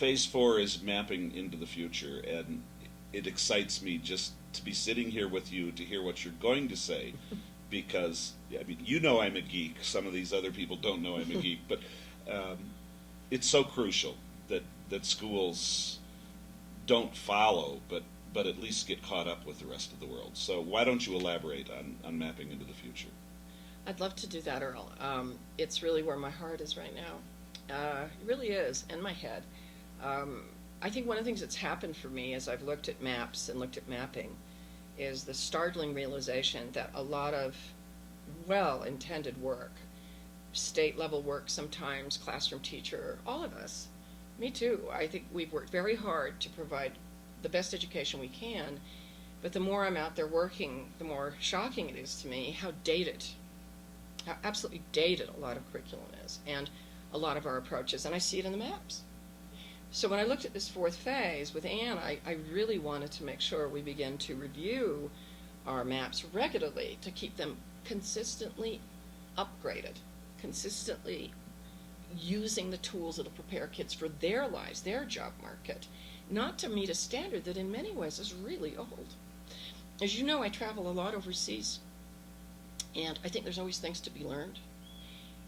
Phase 4 is mapping into the future, and it excites me just to be sitting here with you to hear what you're going to say, because I mean, you know I'm a geek. Some of these other people don't know I'm a geek, but it's so crucial that schools don't follow, but at least get caught up with the rest of the world. So why don't you elaborate on mapping into the future? I'd love to do that, Earl. It's really where my heart is right now. It really is, and my head. I think one of the things that's happened for me as I've looked at maps and looked at mapping is the startling realization that a lot of well-intended work, state-level work sometimes, classroom teacher, all of us, me too, I think we've worked very hard to provide the best education we can, but the more I'm out there working, the more shocking it is to me how dated, how absolutely dated a lot of curriculum is, and a lot of our approaches, and I see it in the maps. So when I looked at this fourth phase with Anne, I really wanted to make sure we begin to review our maps regularly to keep them consistently upgraded, consistently using the tools that'll prepare kids for their lives, their job market, not to meet a standard that in many ways is really old. As you know, I travel a lot overseas, and I think there's always things to be learned.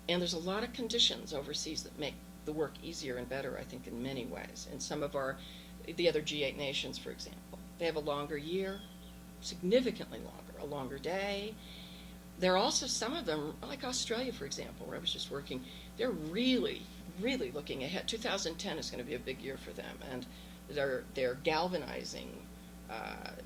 And there's a lot of conditions overseas that make the work easier and better, I think, in many ways. And some of the other G8 nations, for example, they have a longer year, significantly longer, a longer day. There are also some of them, like Australia, for example, where I was just working, they're really, really looking ahead. 2010 is going to be a big year for them, and they're galvanizing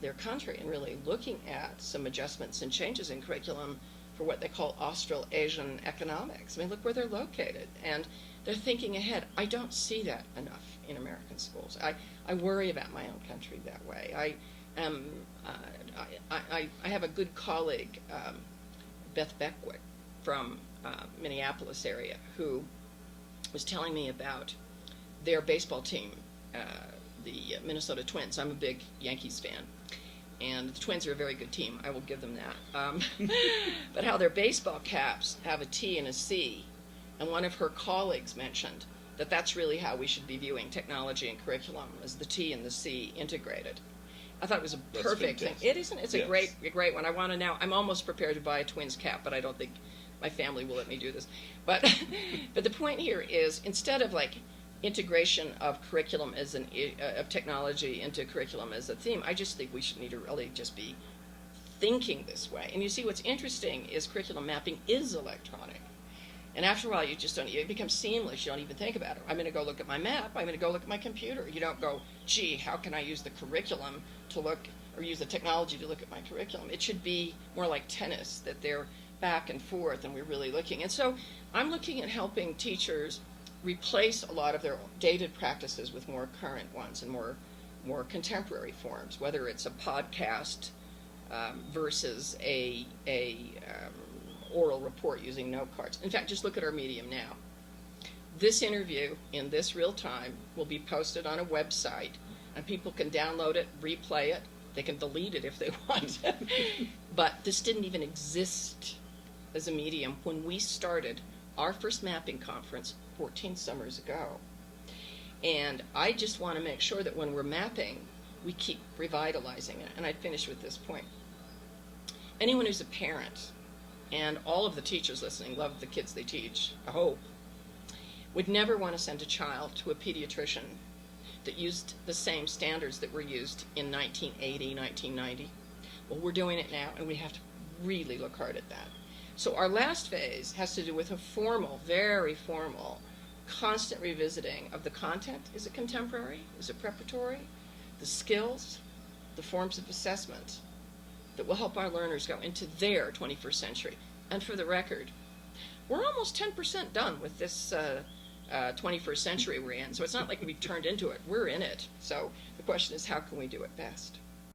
their country and really looking at some adjustments and changes in curriculum for what they call Australasian economics. I mean, look where they're located, and they're thinking ahead. I don't see that enough in American schools. I worry about my own country that way. I have a good colleague, Beth Beckwith from Minneapolis area, who was telling me about their baseball team, the Minnesota Twins. I'm a big Yankees fan, and the Twins are a very good team. I will give them that. But how their baseball caps have a T and a C, and one of her colleagues mentioned that that's really how we should be viewing technology and curriculum, as the T and the C integrated. I thought it was a perfect thing. It isn't. It's a great one. I want to now. I'm almost prepared to buy a Twins cap, but I don't think my family will let me do this. But but the point here is, instead of like integration of curriculum as of technology into curriculum as a theme, I just think we should need to really just be thinking this way. And you see, what's interesting is curriculum mapping is electronic. And after a while, it becomes seamless. You don't even think about it. I'm going to go look at my map. I'm going to go look at my computer. You don't go, gee, how can I use the curriculum to look, or use the technology to look at my curriculum? It should be more like tennis, that they're back and forth, and we're really looking. And so I'm looking at helping teachers replace a lot of their dated practices with more current ones and more contemporary forms, whether it's a podcast versus a oral report using note cards. In fact, just look at our medium now. This interview in this real time will be posted on a website, and people can download it, replay it. They can delete it if they want. But this didn't even exist as a medium when we started our first mapping conference 14 summers ago. And I just want to make sure that when we're mapping, we keep revitalizing it. And I'd finish with this point. Anyone who's a parent, and all of the teachers listening love the kids they teach, I hope, would never want to send a child to a pediatrician that used the same standards that were used in 1980, 1990. Well, we're doing it now, and we have to really look hard at that. So our last phase has to do with a formal, very formal, constant revisiting of the content. Is it contemporary? Is it preparatory? The skills, the forms of assessment that will help our learners go into their 21st century. And for the record, we're almost 10% done with this 21st century we're in. So it's not like we've turned into it. We're in it. So the question is, how can we do it best?